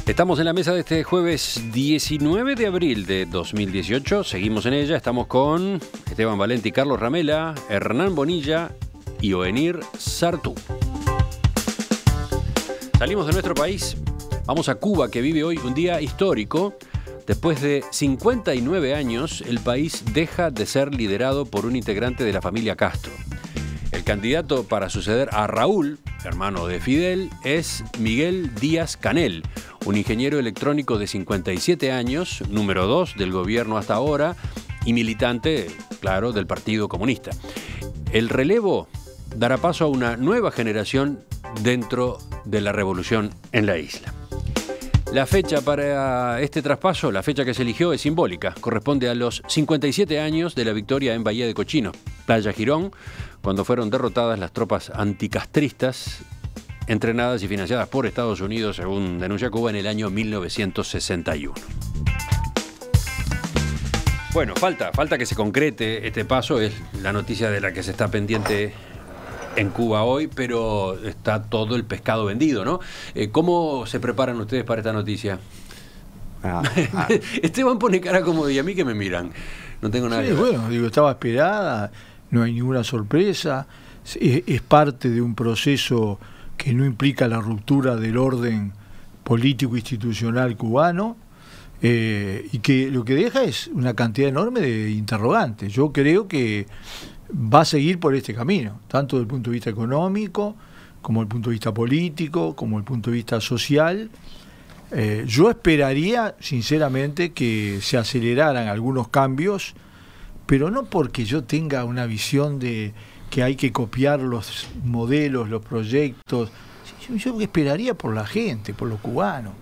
Estamos en la mesa de este jueves 19 de abril de 2018. Seguimos en ella. Estamos con Esteban Valenti, Carlos Ramela, Hernán Bonilla y Oenir Sartú. Salimos de nuestro país. Vamos a Cuba, que vive hoy un día histórico. Después de 59 años, el país deja de ser liderado por un integrante de la familia Castro. El candidato para suceder a Raúl, hermano de Fidel, es Miguel Díaz-Canel, un ingeniero electrónico de 57 años, número 2 del gobierno hasta ahora y militante, claro, del Partido Comunista. El relevo dará paso a una nueva generación dentro de la revolución en la isla. La fecha para este traspaso, la fecha que se eligió, es simbólica. Corresponde a los 57 años de la victoria en Bahía de Cochinos, Playa Girón, cuando fueron derrotadas las tropas anticastristas, entrenadas y financiadas por Estados Unidos, según denuncia Cuba, en el año 1961. Bueno, falta que se concrete este paso, es la noticia de la que se está pendiente en Cuba hoy, pero está todo el pescado vendido, ¿no? ¿Cómo se preparan ustedes para esta noticia? Esteban pone cara como, y a mí que me miran. No tengo nada que ver. Bueno, digo, estaba esperada, no hay ninguna sorpresa, es parte de un proceso que no implica la ruptura del orden político institucional cubano, y que lo que deja es una cantidad enorme de interrogantes. Yo creo que va a seguir por este camino, tanto desde el punto de vista económico, como desde el punto de vista político, como desde el punto de vista social. Yo esperaría, sinceramente, que se aceleraran algunos cambios, pero no porque yo tenga una visión de que hay que copiar los modelos, los proyectos. Yo esperaría por la gente, por los cubanos.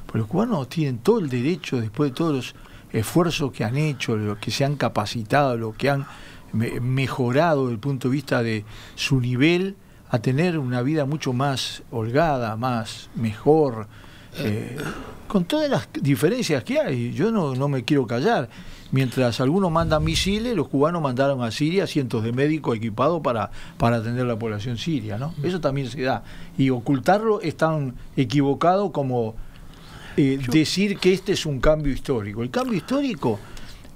Porque los cubanos tienen todo el derecho, después de todos los esfuerzos que han hecho, lo que se han capacitado, lo que han mejorado desde el punto de vista de su nivel, a tener una vida mucho más holgada, mejor, con todas las diferencias que hay. Yo no me quiero callar. Mientras algunos mandan misiles, los cubanos mandaron a Siria cientos de médicos equipados para atender a la población siria, ¿no? Eso también se da. Y ocultarlo es tan equivocado como decir que este es un cambio histórico. El cambio histórico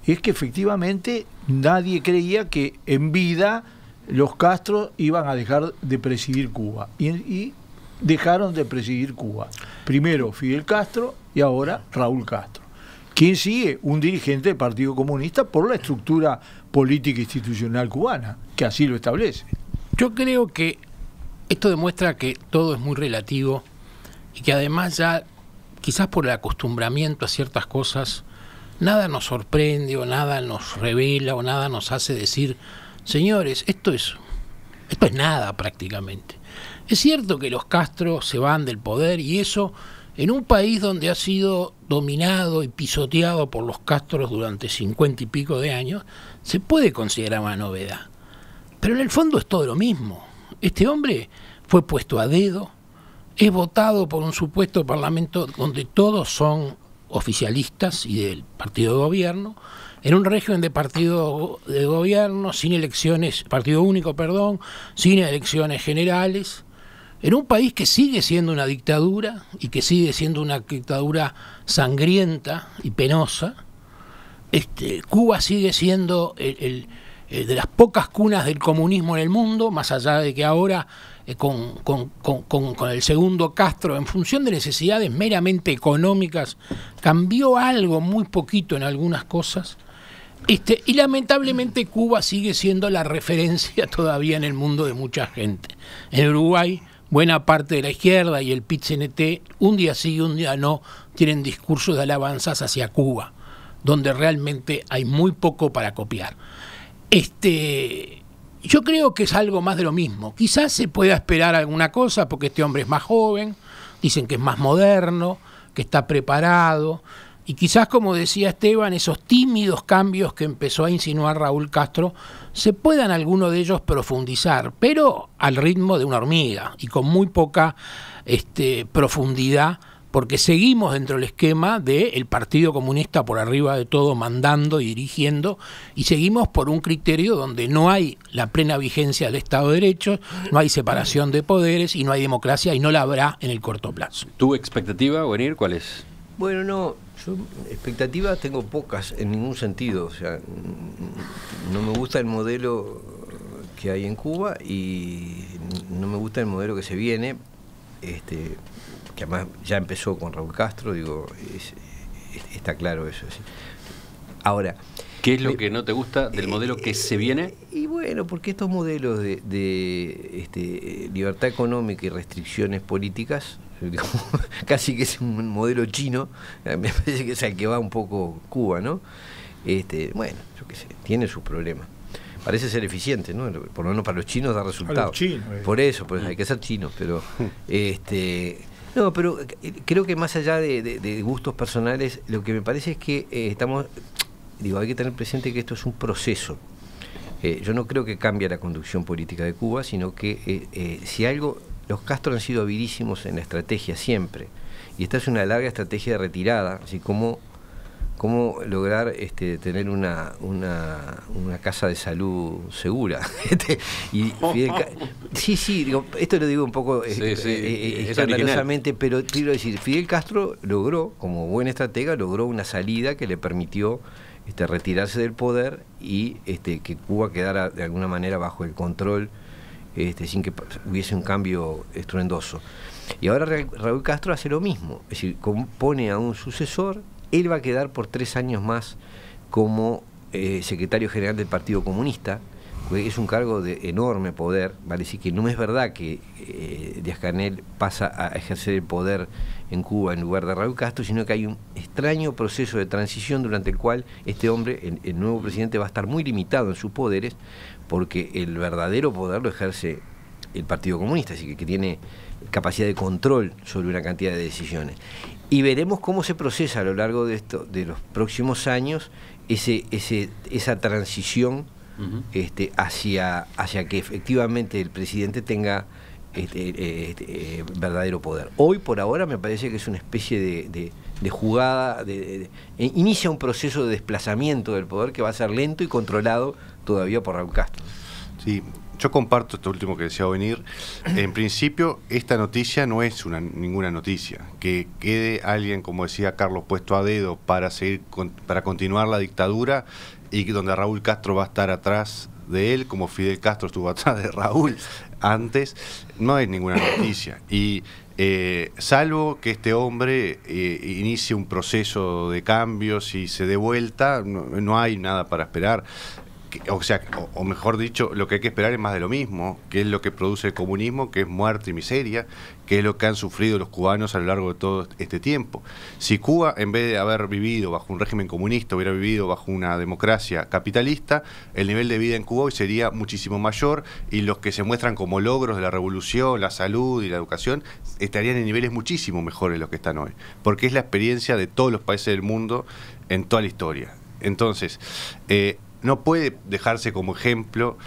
es que efectivamente nadie creía que en vida los Castro iban a dejar de presidir Cuba. Y dejaron de presidir Cuba. Primero Fidel Castro y ahora Raúl Castro. ¿Quién sigue? Un dirigente del Partido Comunista por la estructura política institucional cubana, que así lo establece. Yo creo que esto demuestra que todo es muy relativo y que además ya, quizás por el acostumbramiento a ciertas cosas, nada nos sorprende o nada nos revela o nada nos hace decir, señores, esto es nada prácticamente. Es cierto que los Castro se van del poder y eso, en un país donde ha sido dominado y pisoteado por los Castros durante 50 y pico de años, se puede considerar una novedad. Pero en el fondo es todo lo mismo. Este hombre fue puesto a dedo, es votado por un supuesto parlamento donde todos son oficialistas y del partido de gobierno, en un régimen de partido de gobierno, sin elecciones, partido único, perdón, sin elecciones generales, en un país que sigue siendo una dictadura y que sigue siendo una dictadura sangrienta y penosa. Cuba sigue siendo de las pocas cunas del comunismo en el mundo, más allá de que ahora con el segundo Castro, en función de necesidades meramente económicas, cambió algo muy poquito en algunas cosas. Y lamentablemente Cuba sigue siendo la referencia todavía en el mundo de mucha gente. En Uruguay, buena parte de la izquierda y el PIT-CNT, un día sí y un día no, tienen discursos de alabanzas hacia Cuba, donde realmente hay muy poco para copiar. Yo creo que es algo más de lo mismo. Quizás se pueda esperar alguna cosa porque este hombre es más joven, dicen que es más moderno, que está preparado, y quizás, como decía Esteban, esos tímidos cambios que empezó a insinuar Raúl Castro, se puedan algunos de ellos profundizar, pero al ritmo de una hormiga y con muy poca profundidad porque seguimos dentro del esquema del Partido Comunista por arriba de todo, mandando y dirigiendo, y seguimos por un criterio donde no hay la plena vigencia del Estado de Derecho, no hay separación de poderes y no hay democracia, y no la habrá en el corto plazo. ¿Tu expectativa, Guenir, cuál es? Bueno, no, yo expectativas tengo pocas en ningún sentido. O sea, no me gusta el modelo que hay en Cuba y no me gusta el modelo que se viene, que además ya empezó con Raúl Castro, digo, está claro eso. ¿Sí? Ahora, ¿qué es lo que no te gusta del modelo que se viene? Y bueno, porque estos modelos de libertad económica y restricciones políticas, casi que es un modelo chino, me parece que es el que va un poco Cuba, ¿no? Bueno, yo qué sé, tiene sus problemas. Parece ser eficiente, ¿no? Por lo menos para los chinos da resultados. Por eso, pues hay que ser chinos, pero no, pero creo que más allá de gustos personales, lo que me parece es que hay que tener presente que esto es un proceso. Yo no creo que cambie la conducción política de Cuba, sino que si algo, los Castro han sido habilísimos en la estrategia siempre, y esta es una larga estrategia de retirada, así como lograr tener una casa de salud segura. Y sí, digo, esto lo digo un poco escandalosamente, pero quiero decir, Fidel Castro logró, como buen estratega, logró una salida que le permitió retirarse del poder y que Cuba quedara de alguna manera bajo el control, sin que hubiese un cambio estruendoso. Y ahora Raúl Castro hace lo mismo, es decir, pone a un sucesor. Él va a quedar por 3 años más como secretario general del Partido Comunista, porque es un cargo de enorme poder, vale decir que no es verdad que Díaz-Canel pasa a ejercer el poder en Cuba en lugar de Raúl Castro, sino que hay un extraño proceso de transición durante el cual este hombre, el nuevo presidente, va a estar muy limitado en sus poderes, porque el verdadero poder lo ejerce el Partido Comunista, así que tiene capacidad de control sobre una cantidad de decisiones. Y veremos cómo se procesa a lo largo de los próximos años esa transición hacia que efectivamente el presidente tenga verdadero poder. Hoy, por ahora, me parece que es una especie de jugada, inicia un proceso de desplazamiento del poder que va a ser lento y controlado todavía por Raúl Castro. Sí, yo comparto esto último que decía Venir. En principio, esta noticia no es ninguna noticia. Que quede alguien, como decía Carlos, puesto a dedo para continuar la dictadura, y donde Raúl Castro va a estar atrás de él, como Fidel Castro estuvo atrás de Raúl antes, no es ninguna noticia. Y salvo que este hombre inicie un proceso de cambios y se dé vuelta, no hay nada para esperar. O mejor dicho, lo que hay que esperar es más de lo mismo, que es lo que produce el comunismo, que es muerte y miseria, que es lo que han sufrido los cubanos a lo largo de todo este tiempo. Si Cuba, en vez de haber vivido bajo un régimen comunista, hubiera vivido bajo una democracia capitalista, el nivel de vida en Cuba hoy sería muchísimo mayor, y los que se muestran como logros de la revolución, la salud y la educación, estarían en niveles muchísimo mejores de los que están hoy, porque es la experiencia de todos los países del mundo en toda la historia. Entonces, no puede dejarse como ejemplo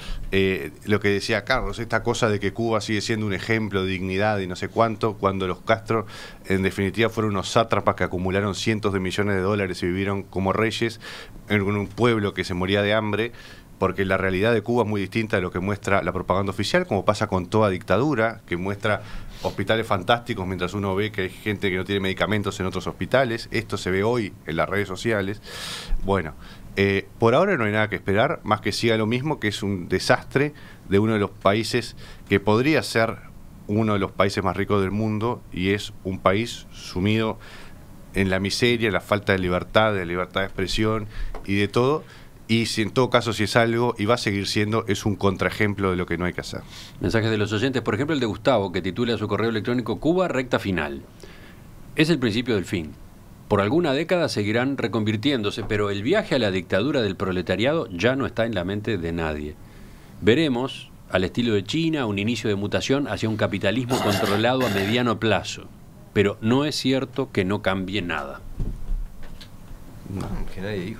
lo que decía Carlos, esta cosa de que Cuba sigue siendo un ejemplo de dignidad y no sé cuánto, cuando los Castro en definitiva fueron unos sátrapas que acumularon cientos de millones de dólares y vivieron como reyes en un pueblo que se moría de hambre, porque la realidad de Cuba es muy distinta de lo que muestra la propaganda oficial, como pasa con toda dictadura, que muestra hospitales fantásticos mientras uno ve que hay gente que no tiene medicamentos en otros hospitales. Esto se ve hoy en las redes sociales. Bueno, por ahora no hay nada que esperar, más que siga lo mismo, que es un desastre de uno de los países que podría ser uno de los países más ricos del mundo, y es un país sumido en la miseria, en la falta de libertad de expresión y de todo. Y si en todo caso, si es algo, y va a seguir siendo, es un contraejemplo de lo que no hay que hacer. Mensajes de los oyentes, por ejemplo el de Gustavo, que titula su correo electrónico: Cuba, recta final. Es el principio del fin. Por alguna década seguirán reconvirtiéndose, pero el viaje a la dictadura del proletariado ya no está en la mente de nadie. Veremos, al estilo de China, un inicio de mutación hacia un capitalismo controlado a mediano plazo. Pero no es cierto que no cambie nada.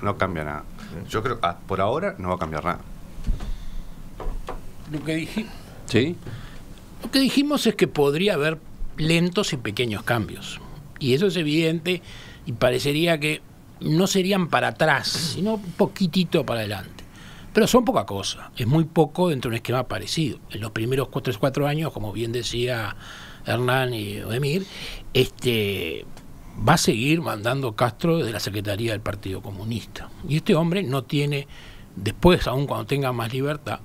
No cambia nada. Yo creo que por ahora no va a cambiar nada. Lo que ¿Sí? Lo que dijimos es que podría haber lentos y pequeños cambios. Y eso es evidente y parecería que no serían para atrás, sino un poquitito para adelante. Pero son poca cosa, es muy poco dentro de un esquema parecido. En los primeros 4 años, como bien decía Hernán y Emir, va a seguir mandando Castro desde la Secretaría del Partido Comunista. Y este hombre no tiene, después, aun cuando tenga más libertad,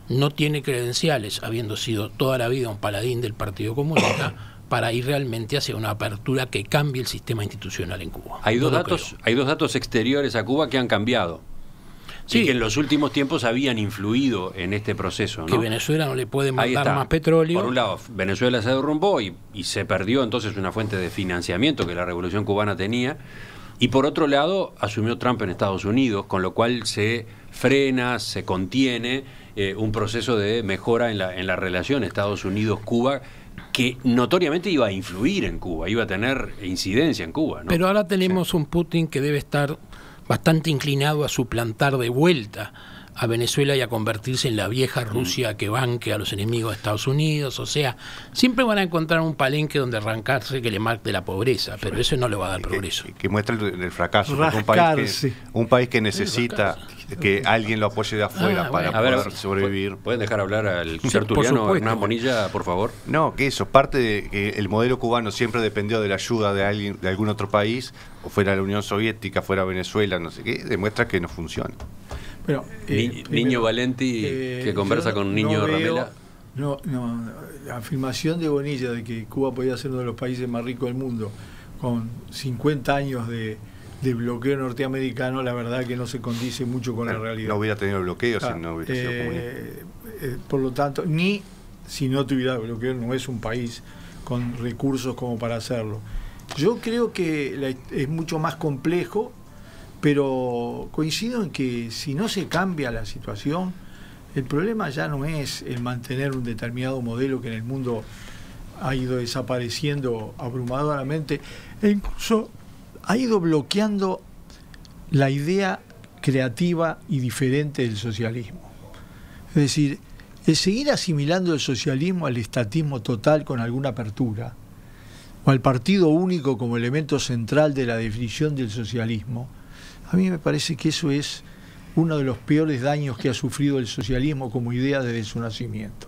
no tiene credenciales, habiendo sido toda la vida un paladín del Partido Comunista, para ir realmente hacia una apertura que cambie el sistema institucional en Cuba. Hay dos datos exteriores a Cuba que han cambiado. Sí, y que en los últimos tiempos habían influido en este proceso, ¿no? Que Venezuela no le puede mandar más petróleo. Por un lado, Venezuela se derrumbó y se perdió entonces una fuente de financiamiento que la Revolución Cubana tenía. Y por otro lado, asumió Trump en Estados Unidos, con lo cual se frena, se contiene un proceso de mejora en la relación Estados Unidos-Cuba, que notoriamente iba a influir en Cuba, iba a tener incidencia en Cuba, ¿no? Pero ahora tenemos un Putin que debe estar bastante inclinado a suplantar de vuelta a Venezuela y a convertirse en la vieja Rusia que banque a los enemigos de Estados Unidos. O sea, siempre van a encontrar un palenque donde arrancarse que le marque la pobreza, pero eso no le va a dar progreso. Que muestra el fracaso. Un país que necesita que alguien lo apoye de afuera para poder sobrevivir. ¿Pueden dejar hablar al tertuliano Hernán Bonilla, por favor? No, que eso, parte de que el modelo cubano siempre dependió de la ayuda de alguien, de algún otro país, o fuera la Unión Soviética, fuera Venezuela, no sé qué, demuestra que no funciona. Bueno, Niño Valenti que conversa con Niño Ramela. La afirmación de Bonilla de que Cuba podía ser uno de los países más ricos del mundo con 50 años de bloqueo norteamericano, la verdad que no se condice mucho con la realidad. No hubiera tenido bloqueo si no hubiera sido comunista. Por lo tanto, ni si no tuviera bloqueo, no es un país con recursos como para hacerlo. Yo creo que es mucho más complejo, pero coincido en que si no se cambia la situación, el problema ya no es el mantener un determinado modelo que en el mundo ha ido desapareciendo abrumadoramente e incluso ha ido bloqueando la idea creativa y diferente del socialismo. Es decir, el seguir asimilando el socialismo al estatismo total con alguna apertura, o al partido único como elemento central de la definición del socialismo, a mí me parece que eso es uno de los peores daños que ha sufrido el socialismo como idea desde su nacimiento.